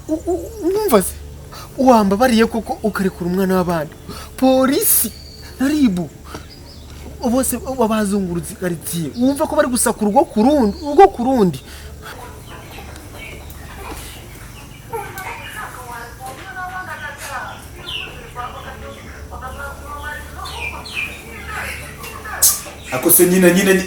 Umva se wambabariye koko ukarekura umwana w'abandi polisi naribu bose babazungurutse quartier wumva ko bari gusakura ugo kurundi akose nyine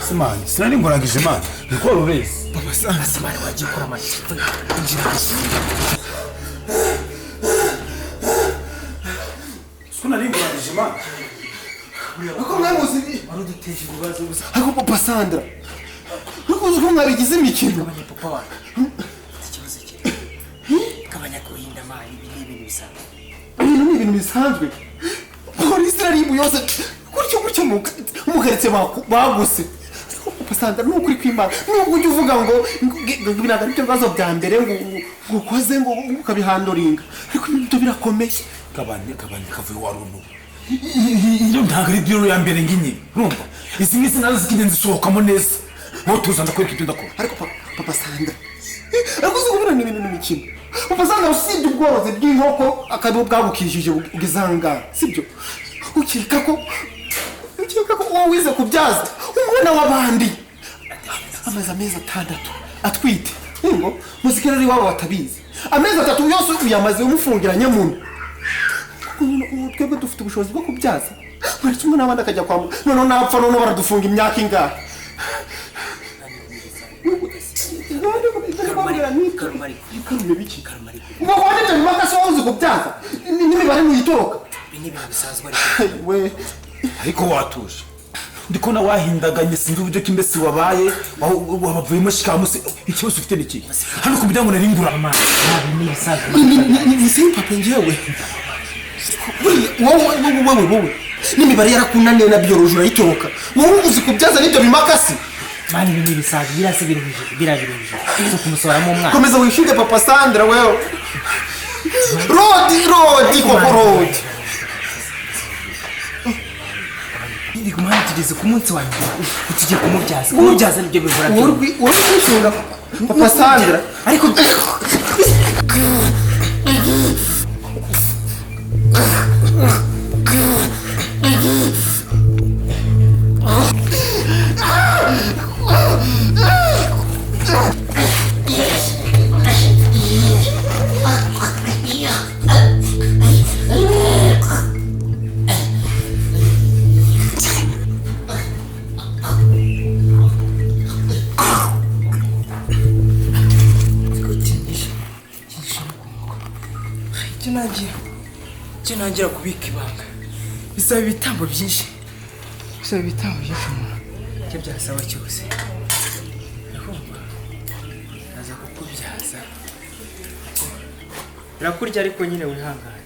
Simani, sinari ngoragije man. Niko rurezi. Papa Simani wagiye kora amakipe. Injira gusubiza. Sinari ngoragije man. Ako mwamuzi baruduteje ibibazo gusa. Ako Papa Sandra. Uko mwabigize imikino. Kabanya papa wa. Ikibazo kiri. Kabanya kuhinda mali ibintu bisanzwe. Ibintu bisanzwe. Polisi aribu yose gutyo mukaretse baguse. Pasanda nuko uri kwimana nuko ujye uvuga ngo binaga byo bibazo bya mbere ngo ukoze ngo ukabihandoringa ariko ibyo birakomeye kabanye kavuye waruntu iyo ntagari byo ya mbere nginyi urumva izi ngisi nazo zikinze zisohokamo neza aho tuzanda kwereka ibyo ndakora ariko Papa Sandra ariko uzubura ni ibintu n'imikino Papa Sandra usibye ubworozi bw'inkoko akado bwabukishije ugizanga sibyo ukirika ko wize kubyaza umwana w'abandi amezi 6 atwite ngo muzikira ari wabo watabizi amezi 3 yose uyamaze umufungiranye muntu twebwe dufite ubushobozi bwo kubyaza bari kimwe n'abandi akajya kwa none napfa none baradufunga imyaka ingahe ubone byo makase woze kubyaza n'imibare muyitoroka n'ibintu bisanzwe we ariko watuje ndikona wahindaganye sinzi uburyo kimbesi wabaye wabavuyemo shikamuse ikibazo ufite niki hano kubijya ngo naringura amazi ni bisanzwe ni simple papa ngewe wowe n'imibare yarakunaniye na biology urayitoroka wowe uzi kubyaza n'ibyo bimakasi mani ni bisanzwe birabiruje zo kumusoramo umwana komeza wishinge Papa Sandra wewe rodi koko Ndi kumantiriza ku munsi wa nyuma utugiye kumubyaza nibyo bivura byo uri kwishinga Papa Sandra ariko Cyenangira kubika ibanga bisaba ibitambo byinshi cyo byasaba cyose urumva aza kukubyaza urakurya ariko nyine wihangane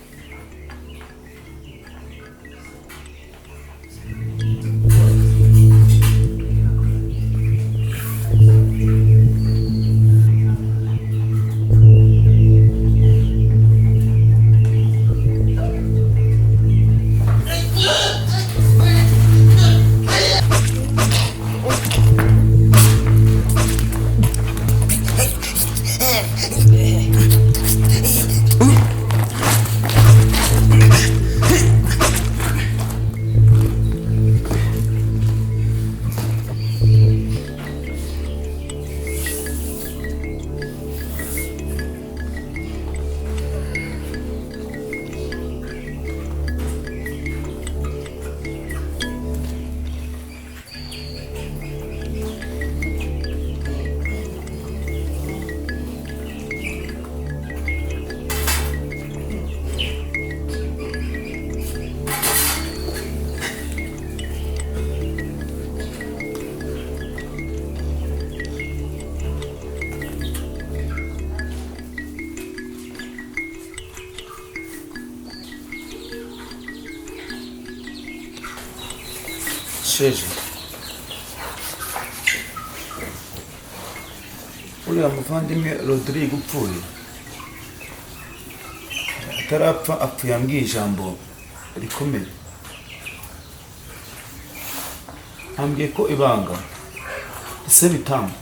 sheje uriya muvandimwe Rodrigue upfuye atarapfa apfuye ambwiye ijambo rikomeye ambwiye ko ibanga ese bitamba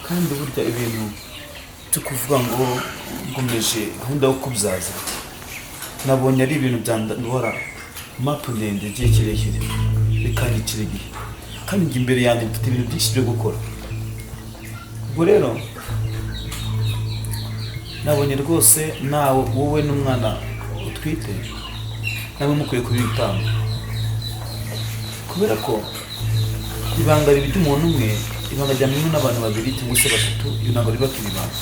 kandi burya ibintu byo kuvuga ngo ngomeje gahunda yo kubyaza nabonye ari ibintu byandora mapu ndende igihe kirekire bikanyicira igihe kandi njye imbere yanjye mfite ibintu byinshi byo gukora ubwo rero nabonye rwose nawe wowe n'umwana utwite nawe mukwiye kubitanga kubera ko ibanga ribi ry'umuntu umwe ibanga rya muntu n'abantu babiri cyangwa se batatu iyo ntabwo riba kiri ibanga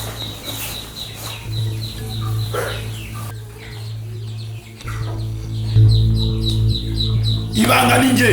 ibanga ni njye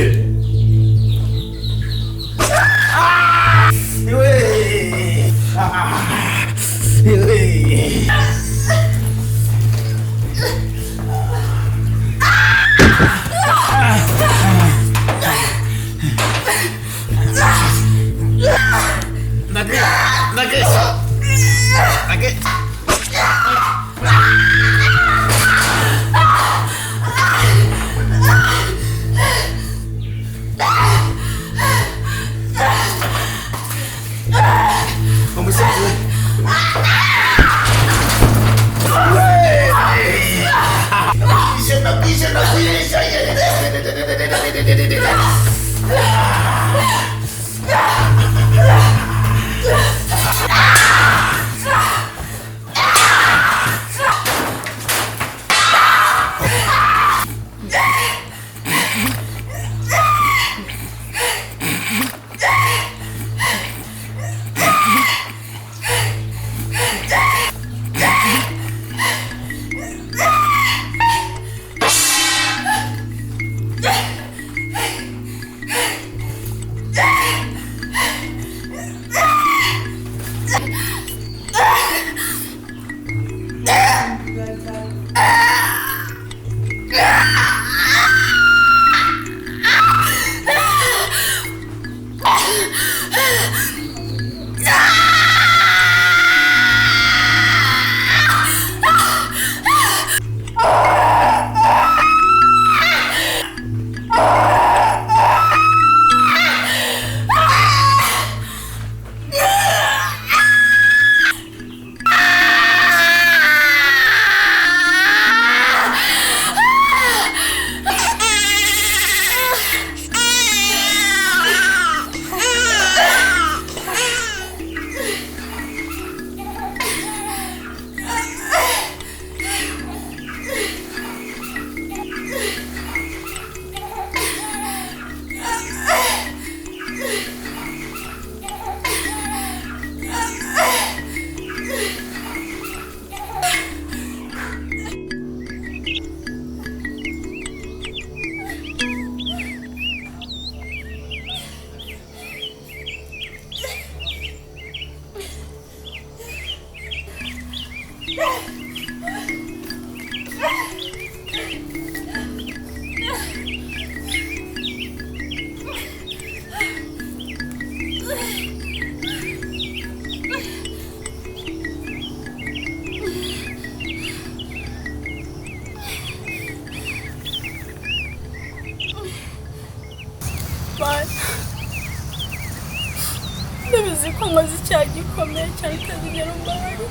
ndabizi ko nkoze icyaha gikomeye cyane utazigera umbabarira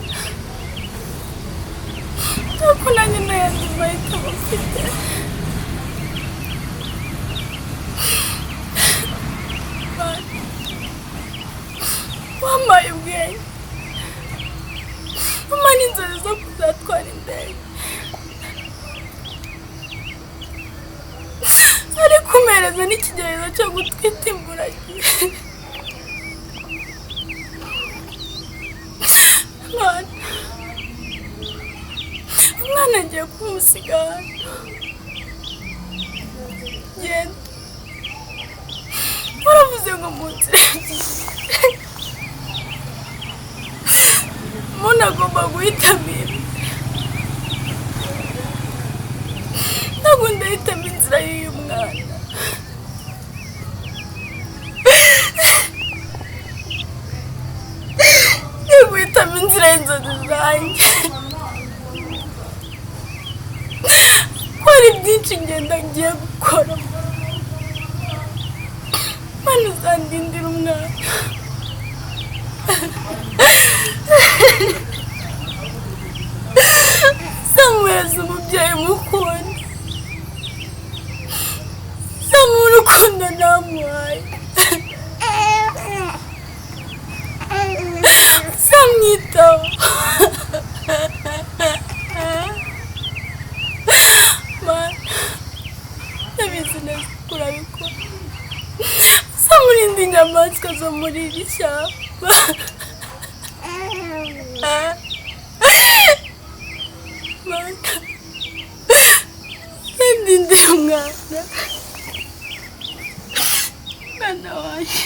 ariko nanjye n'ayandi mahitamo mfite wampaye ubwenge umpa n'inzozi zo kuzatwara indege ariko umereza n'ikigeragezo cyo gutwita imburagihe umwana agiye kumusiga hano genda waravuze ngo mu nzira umuntu agomba guhitamo ibi ntabwo ndahitamo inzira y'uyu mwana. Ngiye guhitamo inzira y'inzozi zanjye. Ko hari byinshi ngenda ngiye gukora. Mana uzandindira umwana. Samuhereza umubyeyi mukunda. Samuha urukundo namuhaye. Samwitaho. Mana, ndabizi neza ko urabikora. Samurinda inyamaswa zo muri iri shyamba. Mana, ndindira umwana. Mwana wanjye,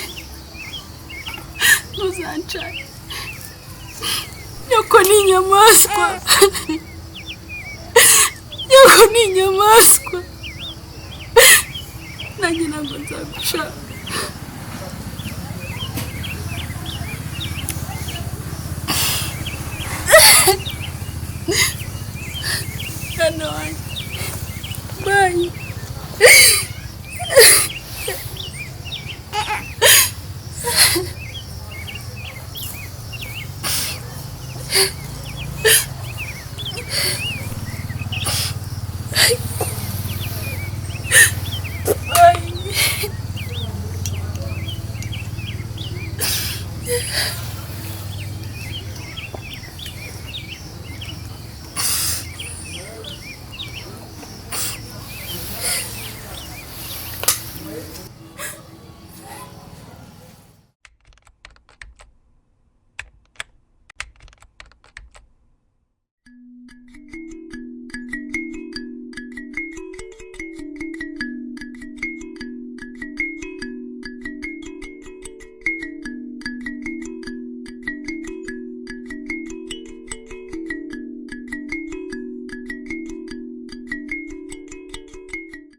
ntuzanshake. Nyoko ni inyamaswa. Nyoko ni inyamaswa. Nanjye ntabwo nzagushaka. Mwana wanjye, bye.